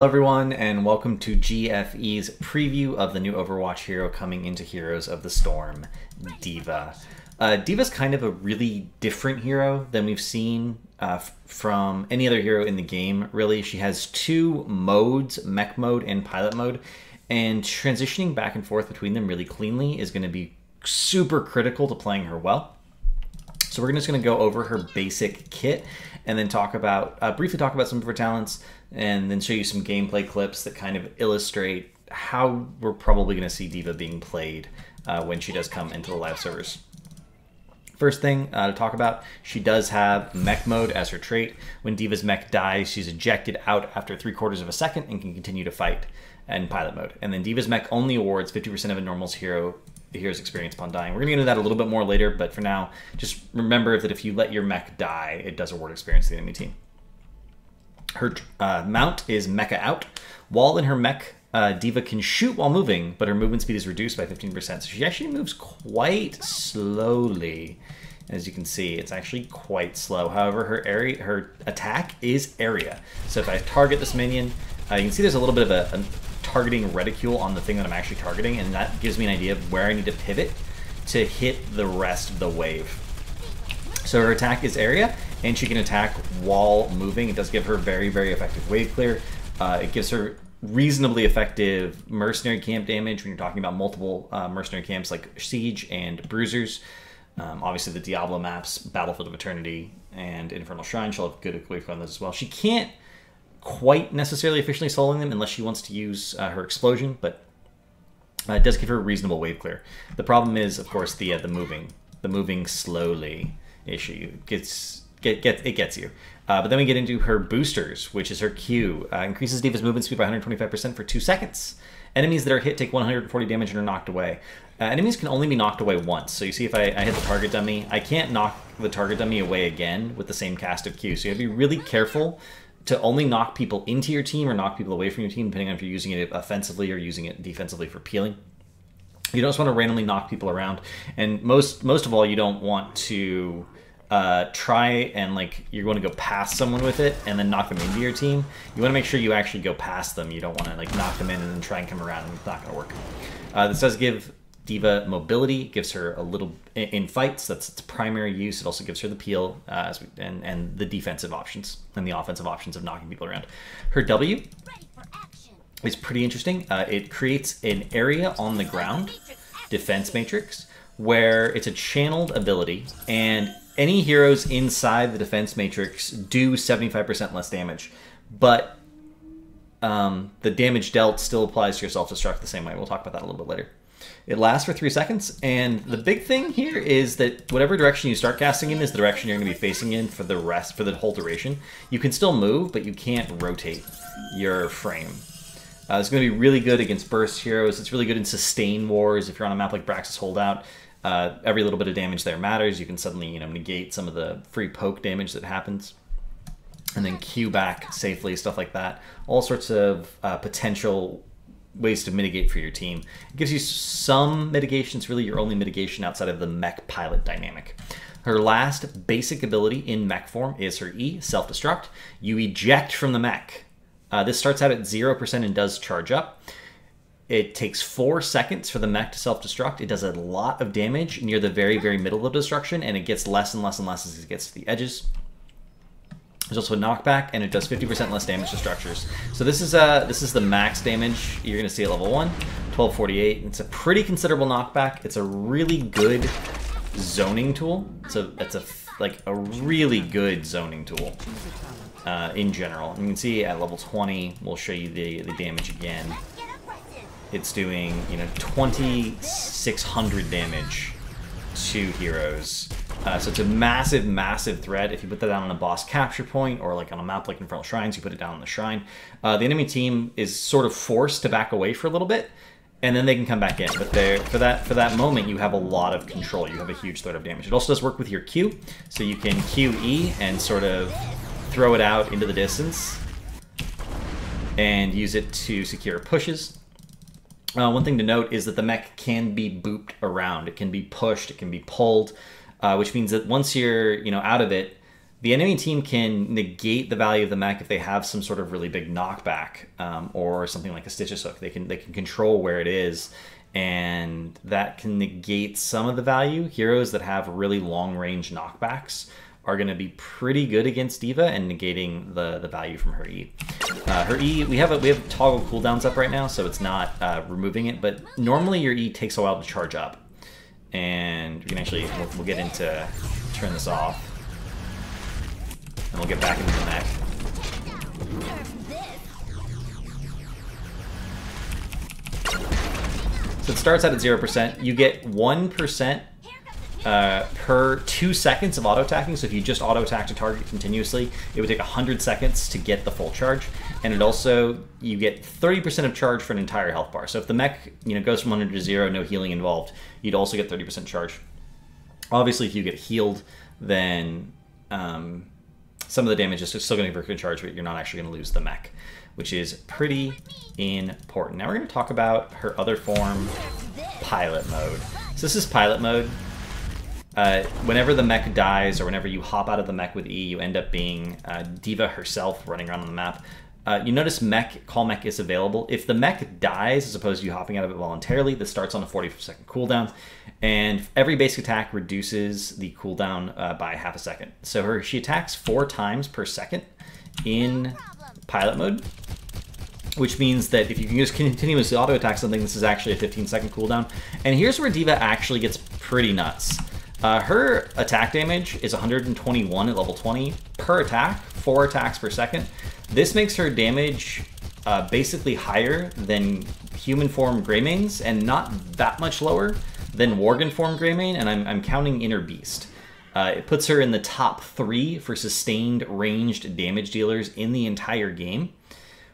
Hello everyone, and welcome to GFE's preview of the new Overwatch hero coming into Heroes of the Storm, D.Va. D.Va's kind of a really different hero than we've seen from any other hero in the game, really. She has two modes, Mech mode and Pilot mode, and transitioning back and forth between them really cleanly is going to be super critical to playing her well. So we're just going to go over her basic kit and then talk about, briefly talk about some of her talents, and then show you some gameplay clips that kind of illustrate how we're probably going to see D.Va being played when she does come into the live servers. First thing to talk about, she does have Mech mode as her trait. When D.Va's Mech dies, she's ejected out after 3/4 of a second and can continue to fight in Pilot mode. And then D.Va's Mech only awards 50% of a normal's hero's experience upon dying. We're going to get into that a little bit more later, but for now, just remember that if you let your Mech die, it does award experience to the enemy team. Her mount is Mecha Out. While in her Mech, D.Va can shoot while moving, but her movement speed is reduced by 15%. So she actually moves quite slowly. As you can see, it's actually quite slow. However, her attack is area. So if I target this minion, you can see there's a little bit of a targeting reticule on the thing that I'm actually targeting, and that gives me an idea of where I need to pivot to hit the rest of the wave. So her attack is area, and she can attack while moving. It does give her very, very effective wave clear. It gives her reasonably effective mercenary camp damage when you're talking about multiple mercenary camps like Siege and Bruisers. Obviously the Diablo maps, Battlefield of Eternity, and Infernal Shrine, she'll have good wave clear on those as well. She can't quite necessarily efficiently soloing them unless she wants to use her explosion, but it does give her a reasonable wave clear. The problem is, of course, the moving slowly issue. It gets you. But then we get into her boosters, which is her Q. Increases D.Va's movement speed by 125% for 2 seconds. Enemies that are hit take 140 damage and are knocked away. Enemies can only be knocked away once. So you see if I hit the target dummy, I can't knock the target dummy away again with the same cast of Q. So you have to be really careful to only knock people into your team or knock people away from your team, depending on if you're using it offensively or using it defensively for peeling. You don't just want to randomly knock people around. And most of all, you don't want to try and you're going to go past someone with it and then knock them into your team. You want to make sure you actually go past them. You don't want to knock them in and then try and come around, and it's not going to work. This does give D.Va mobility. It gives her a little in fights. That's its primary use. It also gives her the peel and the defensive options and the offensive options of knocking people around. Her W is pretty interesting. It creates an area on the ground defense matrix where it's a channeled ability, and any heroes inside the defense matrix do 75% less damage, but the damage dealt still applies to your self-destruct the same way. We'll talk about that a little bit later. It lasts for 3 seconds, and the big thing here is that whatever direction you start casting in is the direction you're going to be facing in for the whole duration. You can still move, but you can't rotate your frame. It's going to be really good against burst heroes. It's really good in sustain wars. If you're on a map like Braxis Holdout, every little bit of damage there matters. You can suddenly, negate some of the free poke damage that happens, and then Q back safely, stuff like that. All sorts of potential ways to mitigate for your team. It gives you some mitigation. It's really your only mitigation outside of the Mech Pilot dynamic. Her last basic ability in Mech form is her E, Self-Destruct. You eject from the Mech. This starts out at 0% and does charge up. It takes 4 seconds for the Mech to self-destruct. It does a lot of damage near the very, very middle of destruction, and it gets less and less and less as it gets to the edges. There's also a knockback, and it does 50% less damage to structures. So this is the max damage you're going to see at level 1, 1248. It's a pretty considerable knockback. It's a really good zoning tool. It's a really good zoning tool in general. And you can see at level 20, we'll show you the damage again. It's doing 2,600 damage to heroes. So it's a massive, massive threat. If you put that down on a boss capture point or on a map like Infernal Shrines, you put it down on the shrine. The enemy team is sort of forced to back away for a little bit, and then they can come back in. But for that moment, you have a lot of control. You have a huge threat of damage. It also does work with your Q, so you can QE and sort of throw it out into the distance and use it to secure pushes. One thing to note is that the Mech can be booped around. It can be pushed, it can be pulled, which means that once you're out of it, the enemy team can negate the value of the mech if they have some sort of really big knockback, or something like a Stitches hook. They can control where it is, and that can negate some of the value. Heroes that have really long range knockbacks are going to be pretty good against D.Va and negating the value from her E. Her E, we have toggle cooldowns up right now, so it's not removing it, but normally your E takes a while to charge up. And we can actually, we'll get into, turn this off. And we'll get back into the mech. So it starts out at 0%. You get 1% per 2 seconds of auto attacking. So if you just auto attack a target continuously, it would take 100 seconds to get the full charge. And it also, you get 30% of charge for an entire health bar. So if the mech, goes from 100 to 0, no healing involved, you'd also get 30% charge. Obviously, if you get healed, then some of the damage is still going to be charge, but you're not actually going to lose the mech, which is pretty important. Now we're going to talk about her other form, pilot mode. So this is pilot mode. Whenever the mech dies, or whenever you hop out of the mech with E, you end up being D.Va herself running around on the map. You notice call mech is available. If the mech dies, as opposed to you hopping out of it voluntarily, this starts on a 40-second cooldown, and every basic attack reduces the cooldown by half a second. So she attacks 4 times per second in pilot mode, which means that if you can just continuously auto attack something, this is actually a 15-second cooldown. And here's where D.Va actually gets pretty nuts. Her attack damage is 121 at level 20 per attack, 4 attacks per second. This makes her damage basically higher than human form Greymaine's, and not that much lower than Worgen form Greymane, and I'm counting Inner Beast. It puts her in the top 3 for sustained ranged damage dealers in the entire game,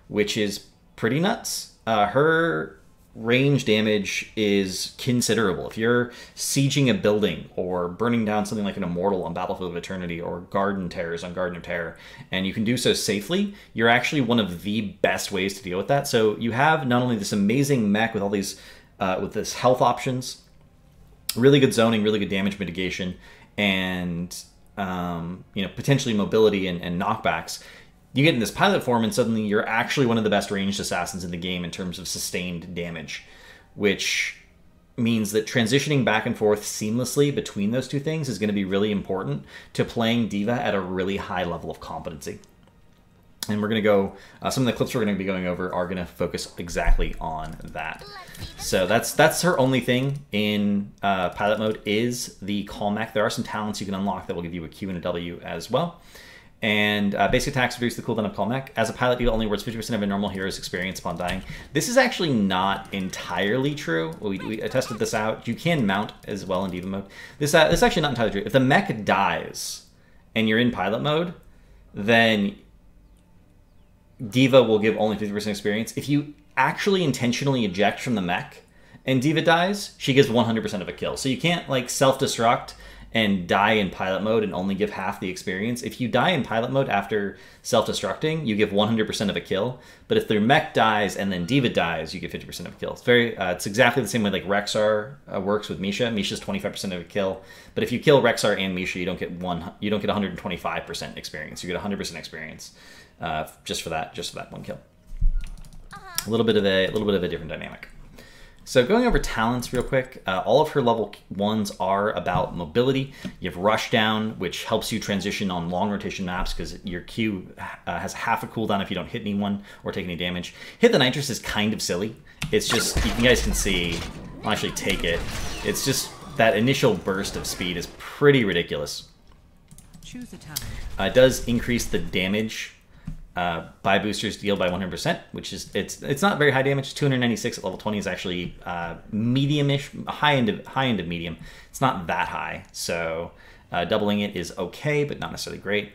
which is pretty nuts. Her range damage is considerable. If you're sieging a building or burning down something like an Immortal on Battlefield of Eternity or Garden Terrors on Garden of Terror, and you can do so safely, you're actually one of the best ways to deal with that. So you have not only this amazing mech with all these, with this health options, really good zoning, really good damage mitigation, and potentially mobility and knockbacks. You get in this pilot form, and suddenly you're actually one of the best ranged assassins in the game in terms of sustained damage, which means that transitioning back and forth seamlessly between those two things is going to be really important to playing D.Va at a really high level of competency. And we're going to go, some of the clips we're going to be going over are going to focus exactly on that. So that's her only thing in pilot mode, is the call mech. There are some talents you can unlock that will give you a Q and a W as well. And basic attacks reduce the cooldown of call mech. As a pilot, D.Va only words 50% of a normal hero's experience upon dying. This is actually not entirely true. We tested this out. You can mount as well in D.Va mode. This is actually not entirely true. If the mech dies and you're in pilot mode, then D.Va will give only 50% experience. If you actually intentionally eject from the mech and D.Va dies, she gives 100% of a kill. So you can't like self-destruct and die in pilot mode and only give half the experience. If you die in pilot mode after self-destructing, you give 100% of a kill. But if their mech dies and then D.Va dies, you get 50% of a kill. It's it's exactly the same way like Rexar works with Misha. Misha's 25% of a kill. But if you kill Rexar and Misha, you don't get 125% experience. You get 100% experience just for that one kill. A little bit of a different dynamic. So going over talents real quick, all of her level 1s are about mobility. You have Rush Down, which helps you transition on long rotation maps because your Q has half a cooldown if you don't hit anyone or take any damage. Hit the Nitrous is kind of silly. It's just, you guys can see, I'll actually take it. It's just that initial burst of speed is pretty ridiculous. Choose a talent. It does increase the damage by boosters deal by 100%, which is it's not very high damage. 296 at level 20 is actually medium-ish, high end of medium. It's not that high, so doubling it is okay, but not necessarily great.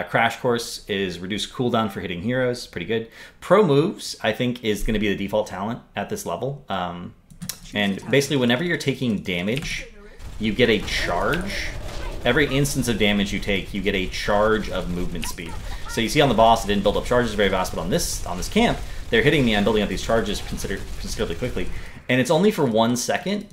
Crash Course is reduced cooldown for hitting heroes, pretty good. Pro Moves, I think, is going to be the default talent at this level. And basically, whenever you're taking damage, you get a charge. Every instance of damage you take, you get a charge of movement speed. So you see on the boss, it didn't build up charges very fast, but on this camp, they're hitting me. I'm building up these charges considerably quickly, and it's only for 1 second.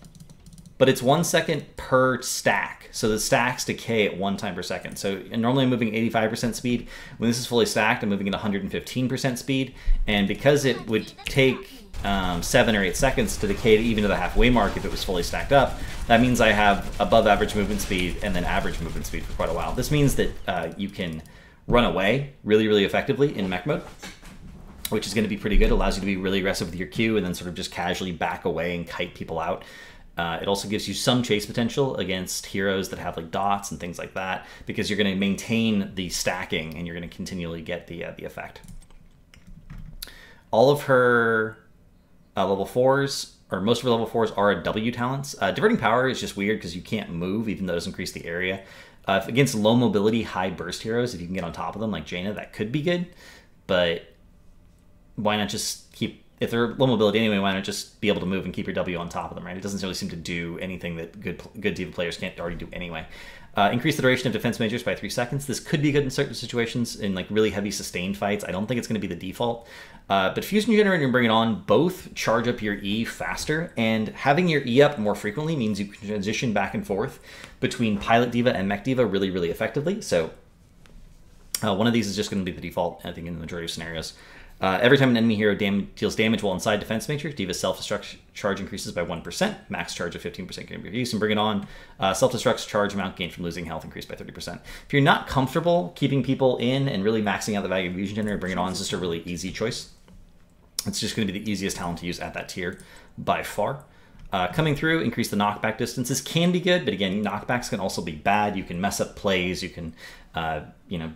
but it's 1 second per stack. So the stacks decay at 1 time per second. So normally I'm moving 85% speed. When this is fully stacked, I'm moving at 115% speed. And because it would take 7 or 8 seconds to decay even to the halfway mark if it was fully stacked up, that means I have above average movement speed and then average movement speed for quite a while. This means that you can run away really, really effectively in mech mode, which is going to be pretty good. It allows you to be really aggressive with your Q and then sort of just casually back away and kite people out. It also gives you some chase potential against heroes that have like dots and things like that, because you're going to maintain the stacking and you're going to continually get the effect. All of her level 4s, or most of her level 4s, are W talents. Diverting Power is just weird because you can't move, even though it does increase the area. Against low mobility, high burst heroes, if you can get on top of them like Jaina, that could be good. But why not just keep, if they're low mobility anyway, why not just be able to move and keep your W on top of them, right? It doesn't really seem to do anything that good D.Va players can't already do anyway. Increase the duration of defense measures by 3 seconds. This could be good in certain situations, in like really heavy sustained fights. I don't think it's going to be the default. But Fusion Generator and Bring It On both charge up your E faster, and having your E up more frequently means you can transition back and forth between Pilot D.Va and Mech D.Va really, really effectively. So one of these is just going to be the default, I think, in the majority of scenarios. Every time an enemy hero deals damage while inside defense matrix, D.Va's self-destruct charge increases by 1%, max charge of 15% can be reduced, and Bring It On, self-destruct's charge amount gained from losing health increased by 30%. If you're not comfortable keeping people in and really maxing out the value of Fusion Generator, Bring It On is just a really easy choice. It's just going to be the easiest talent to use at that tier by far. Coming through, increase the knockback distances can be good, but again, knockbacks can also be bad. You can mess up plays, you can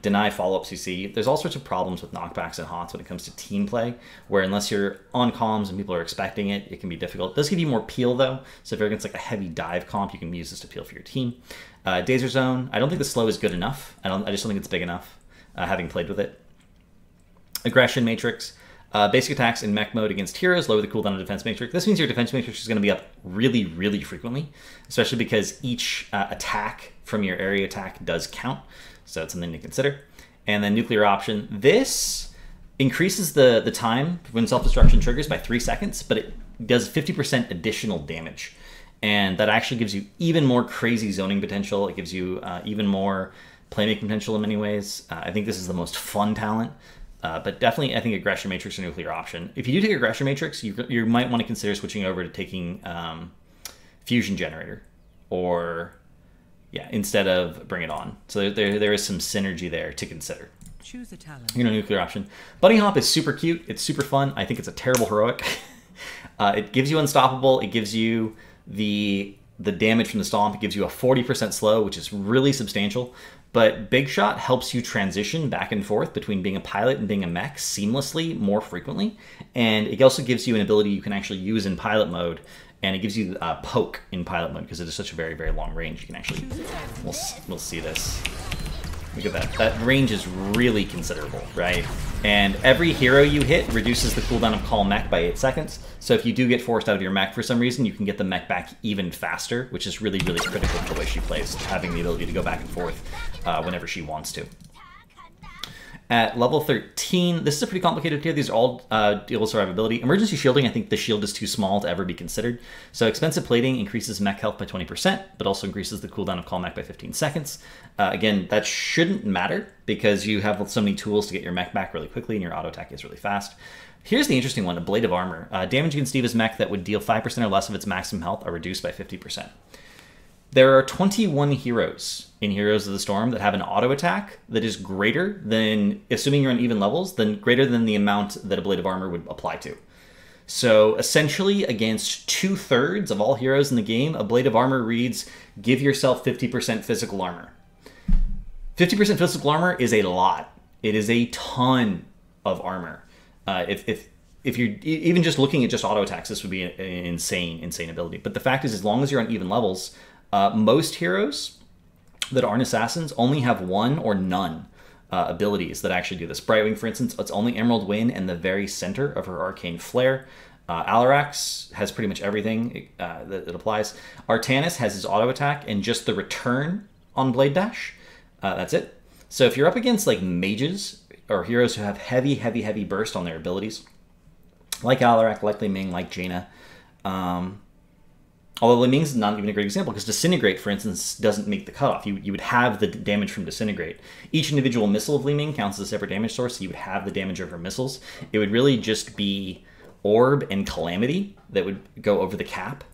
deny follow-ups you see. There's all sorts of problems with knockbacks and HOTS when it comes to team play, where unless you're on comms and people are expecting it, it can be difficult. It does give you more peel though, so if you're against like a heavy dive comp, you can use this to peel for your team. Dazer Zone, I don't think the slow is good enough. I just don't think it's big enough, having played with it. Aggression Matrix. Basic attacks in mech mode against heroes lower the cooldown of defense matrix. This means your defense matrix is going to be up really, really frequently, especially because each attack from your area attack does count. So it's something to consider. And then nuclear option. This increases the time when self-destruction triggers by 3 seconds, but it does 50% additional damage. And that actually gives you even more crazy zoning potential. It gives you even more playmaking potential in many ways. I think this is the most fun talent. But definitely, I think Aggression Matrix or Nuclear option. If you do take Aggression Matrix, you might want to consider switching over to taking Fusion Generator, or instead of Bring It On. So there is some synergy there to consider. Choose a talent. Nuclear option. Bunny Hop is super cute. It's super fun. I think it's a terrible heroic. It gives you Unstoppable. It gives you the damage from the stomp. It gives you a 40% slow, which is really substantial. But Big Shot helps you transition back and forth between being a pilot and being a mech seamlessly more frequently. And it also gives you an ability you can actually use in pilot mode. And it gives you poke in pilot mode because it is such a very, very long range. You can actually, we'll see this. Look at that. That range is really considerable, right? And every hero you hit reduces the cooldown of Call Mech by 8 seconds. So if you do get forced out of your mech for some reason, you can get the mech back even faster, which is really, really critical to the way she plays, having the ability to go back and forth whenever she wants to. At level 13, this is a pretty complicated tier. These are all deal with survivability. Emergency shielding, I think the shield is too small to ever be considered. So expensive plating increases mech health by 20%, but also increases the cooldown of Call Mech by 15 seconds. Again, that shouldn't matter because you have so many tools to get your mech back really quickly and your auto attack is really fast. Here's the interesting one, a Blade of Armor. Damage against D.Va's mech that would deal 5% or less of its maximum health are reduced by 50%. There are 21 heroes in Heroes of the Storm that have an auto attack that is greater than, assuming you're on even levels, then greater than the amount that a Blade of Armor would apply to. So essentially against 2/3 of all heroes in the game, a Blade of Armor reads, give yourself 50% physical armor. 50% physical armor is a lot. It is a ton of armor. If you're even just looking at just auto attacks, this would be an insane ability. But the fact is, as long as you're on even levels, most heroes that aren't assassins only have one or none abilities that actually do this. Brightwing, for instance, it's only Emerald Wind and the very center of her Arcane Flare. Alarax has pretty much everything that it applies. Artanis has his auto attack and just the return on Blade Dash. That's it. So if you're up against like mages or heroes who have heavy burst on their abilities, like Alarak, like Li Ming, like Jaina, Although Li Ming's not even a great example, because Disintegrate, for instance, doesn't make the cutoff. You would have the damage from Disintegrate. Each individual missile of Li Ming counts as a separate damage source, so you would have the damage of her missiles. It would really just be Orb and Calamity that would go over the cap.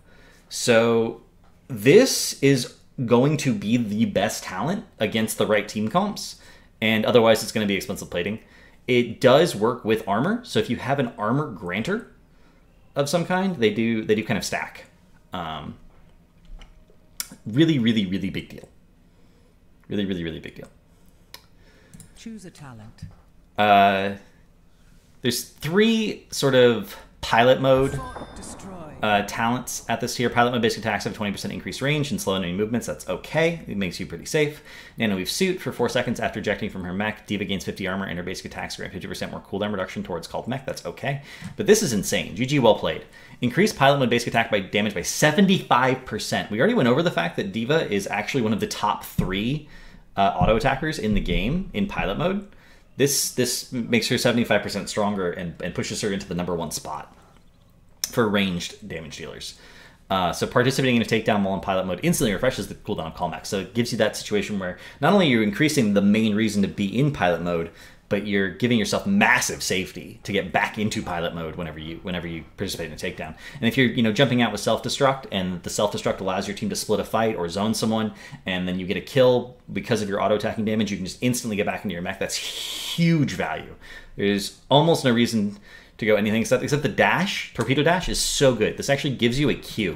So this is going to be the best talent against the right team comps, and otherwise it's going to be expensive plating. It does work with armor, so if you have an armor granter of some kind, they do kind of stack. Really, really, really big deal. Really, really, really big deal. Choose a talent. There's 3 sort of pilot mode talents at this tier. Pilot mode basic attacks have 20% increased range and slow enemy movements. That's okay. It makes you pretty safe. Nanoweave Suit for 4 seconds after ejecting from her mech. D.Va gains 50 armor and her basic attacks grant 50% more cooldown reduction towards called mech. That's okay. But this is insane. GG, well played. Increased pilot mode basic attack by damage by 75%. We already went over the fact that D.Va is actually one of the top 3 auto attackers in the game in pilot mode. This makes her 75% stronger and pushes her into the #1 spot for ranged damage dealers. So participating in a takedown while in pilot mode instantly refreshes the cooldown of call mech. So it gives you that situation where not only are you increasing the main reason to be in pilot mode, but you're giving yourself massive safety to get back into pilot mode whenever you participate in a takedown. And if you're jumping out with self-destruct, and the self-destruct allows your team to split a fight or zone someone, and then you get a kill because of your auto-attacking damage, you can just instantly get back into your mech. That's huge value. There's almost no reason to go anything except the dash. Torpedo dash is so good. This actually gives you a Q.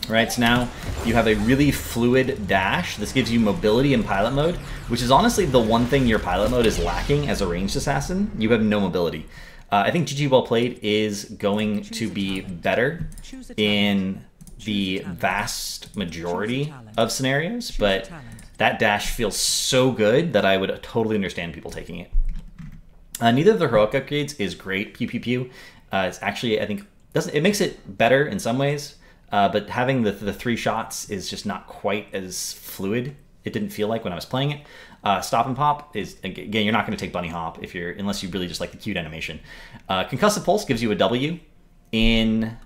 Right, so now you have a really fluid dash. This gives you mobility in pilot mode, which is honestly the one thing your pilot mode is lacking as a ranged assassin. You have no mobility. I think GG well played is going to be better in the vast majority of scenarios, but that dash feels so good that I would totally understand people taking it. Neither of the heroic upgrades is great. Pew pew pew. It's actually, I think, it makes it better in some ways, but having the 3 shots is just not quite as fluid. It didn't feel like when I was playing it. Stop and pop is, again, you're not going to take bunny hop unless you really just like the cute animation. Concussive pulse gives you a W in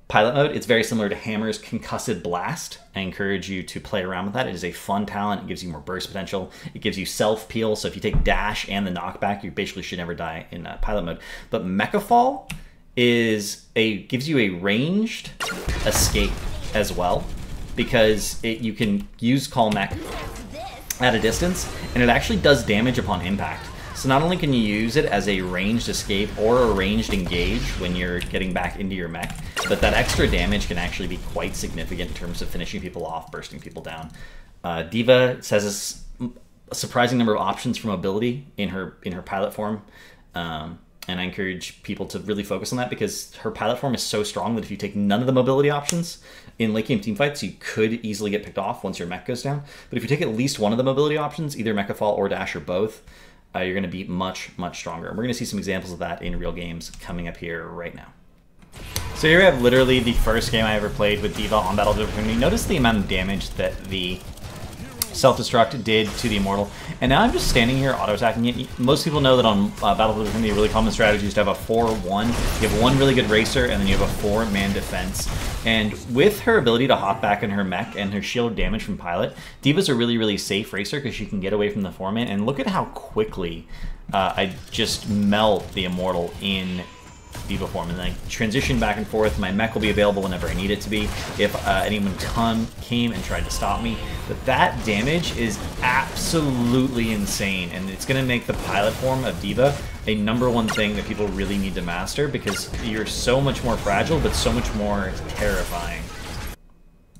pilot mode. It's very similar to Hammer's Concussive Blast. I encourage you to play around with that. It is a fun talent. It gives you more burst potential. It gives you self-peel, so if you take dash and the knockback, you basically should never die in pilot mode. But Mecha Fall gives you a ranged escape as well, because you can use Call Mech at a distance, and it actually does damage upon impact. So not only can you use it as a ranged escape or a ranged engage when you're getting back into your mech, but that extra damage can actually be quite significant in terms of finishing people off, bursting people down. D.Va says a surprising number of options for mobility in her pilot form, and I encourage people to really focus on that, because her pilot form is so strong that if you take none of the mobility options in late game teamfights, you could easily get picked off once your mech goes down. But if you take at least one of the mobility options, either Mecha Fall or Dash or both, you're going to be much, much stronger. And we're going to see some examples of that in real games coming up here right now. So here we have literally the first game I ever played with D.Va on Battle of Opportunity. Notice the amount of damage that the self-destruct did to the Immortal. And now I'm just standing here auto-attacking it. Most people know that on Battle of Opportunity, a really common strategy is to have a 4-1. You have one really good racer, and then you have a 4-man defense. And with her ability to hop back in her mech and her shield damage from pilot, D.Va's a really, really safe racer because she can get away from the 4-man. And look at how quickly I just melt the Immortal in D.Va form, and then I transition back and forth. My mech will be available whenever I need it to be if anyone came and tried to stop me. But that damage is absolutely insane, and it's going to make the pilot form of D.Va a #1 thing that people really need to master, because you're so much more fragile but so much more terrifying.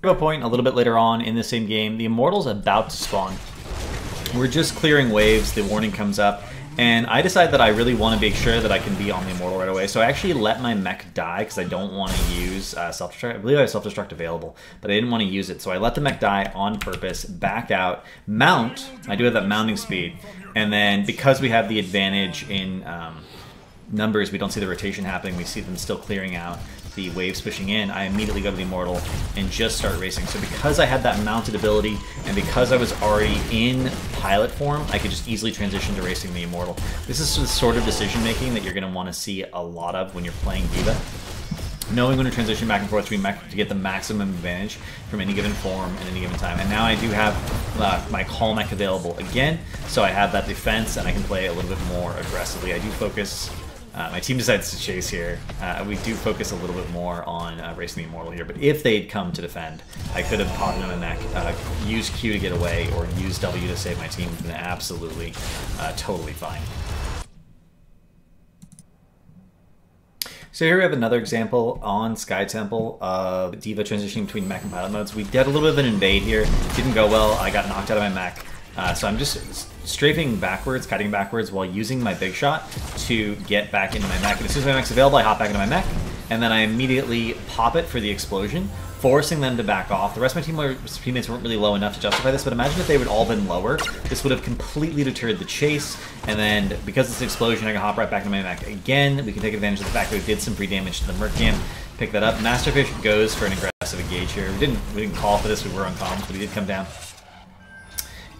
At a point a little bit later on in the same game, the Immortal's about to spawn. We're just clearing waves, the warning comes up, and I decide that I really want to make sure that I can be on the Immortal right away. So I actually let my mech die because I don't want to use self-destruct. I believe I have self-destruct available, but I didn't want to use it. So I let the mech die on purpose, back out, mount. I do have that mounting speed. And then because we have the advantage in numbers, we don't see the rotation happening. We see them still clearing out the waves pushing in. I immediately go to the Immortal and just start racing. So because I had that mounted ability, and because I was already in pilot form, I could just easily transition to racing the Immortal. This is the sort of decision making that you're going to want to see a lot of when you're playing D.Va. knowing when to transition back and forth between mech to get the maximum advantage from any given form at any given time. And now I do have my call mech available again, so I have that defense and I can play a little bit more aggressively. I do focus, my team decides to chase here. We do focus a little bit more on racing the Immortal here, but if they'd come to defend, I could have popped into my mech, used Q to get away, or used W to save my team. It's been absolutely, totally fine. So here we have another example on Sky Temple of D.Va transitioning between mech and pilot modes. We did a little bit of an invade here. Didn't go well. I got knocked out of my mech. So I'm just strafing backwards, cutting backwards while using my big shot to get back into my mech. And as soon as my mech's available, I hop back into my mech, and then I immediately pop it for the explosion, forcing them to back off. The rest of my teammates weren't really low enough to justify this, but imagine if they would all been lower. This would have completely deterred the chase, and then because it's an explosion, I can hop right back into my mech again. We can take advantage of the fact that we did some free damage to the Merc camp. Pick that up. Masterfish goes for an aggressive engage here. We didn't call for this, we were on comms, but he did come down.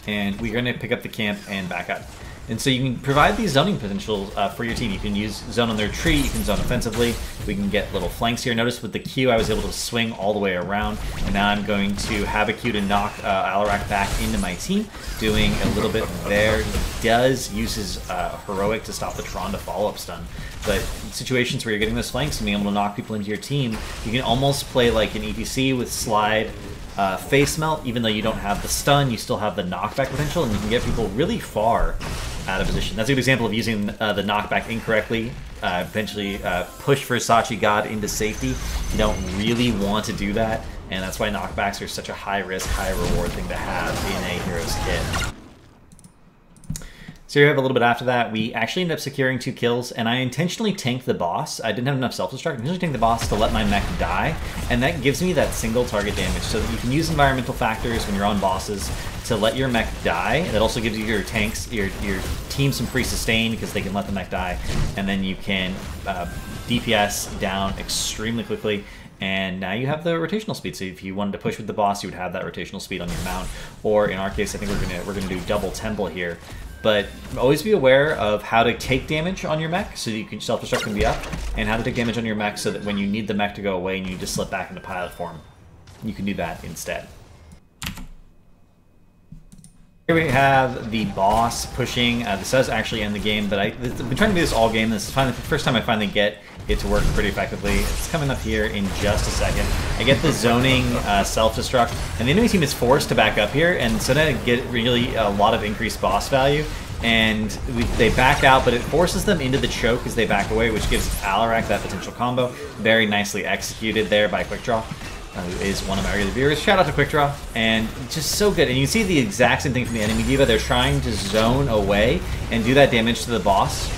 And we're going to pick up the camp and back up. And so you can provide these zoning potentials for your team. You can use zone on their tree, you can zone offensively, we can get little flanks here. Notice with the Q I was able to swing all the way around, and now I'm going to have a Q to knock Alarak back into my team, doing a little bit there. He does use his heroic to stop the Tron to follow-up stun. But situations where you're getting those flanks and being able to knock people into your team, you can almost play like an EPC with slide, face melt. Even though you don't have the stun, you still have the knockback potential, and you can get people really far out of position. That's a good example of using the knockback incorrectly. Potentially push Versace God into safety. You don't really want to do that, and that's why knockbacks are such a high risk, high reward thing to have in a hero's kit. So here we have a little bit after that. We actually ended up securing 2 kills, and I intentionally tanked the boss. I didn't have enough self-destruct. I intentionally tanked the boss to let my mech die, and that gives me that single target damage, so that you can use environmental factors when you're on bosses to let your mech die. That also gives you your tanks, your team some free sustain because they can let the mech die, and then you can DPS down extremely quickly. And now you have the rotational speed. So if you wanted to push with the boss, you would have that rotational speed on your mount. Or in our case, I think we're gonna do double temple here. But always be aware of how to take damage on your mech so that you can self-destruct can be up, and how to take damage on your mech so that when you need the mech to go away and you just slip back into pilot form, you can do that instead. Here we have the boss pushing. This does actually end the game, but I've been trying to do this all game. This is finally the first time I finally get it to work pretty effectively. It's coming up here in just a second. I get the zoning self-destruct, and the enemy team is forced to back up here, and so then I get really a lot of increased boss value. And they back out, but it forces them into the choke as they back away, which gives Alarak that potential combo. Very nicely executed there by Quickdraw, who is one of my regular viewers. Shout out to Quickdraw, and just so good. And you see the exact same thing from the enemy D.Va. They're trying to zone away and do that damage to the boss.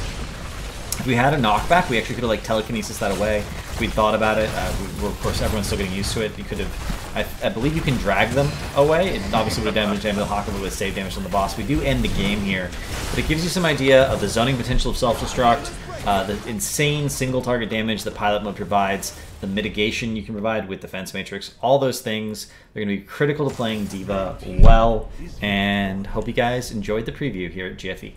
If we had a knockback, we actually could have like telekinesis that away. If we'd thought about it, of course, everyone's still getting used to it. You could have, I believe you can drag them away. It obviously would have damaged the Hawk, but with save damage on the boss. We do end the game here, but it gives you some idea of the zoning potential of self-destruct, the insane single target damage that pilot mode provides, the mitigation you can provide with defense matrix, all those things. They're going to be critical to playing D.Va well, and hope you guys enjoyed the preview here at GFE.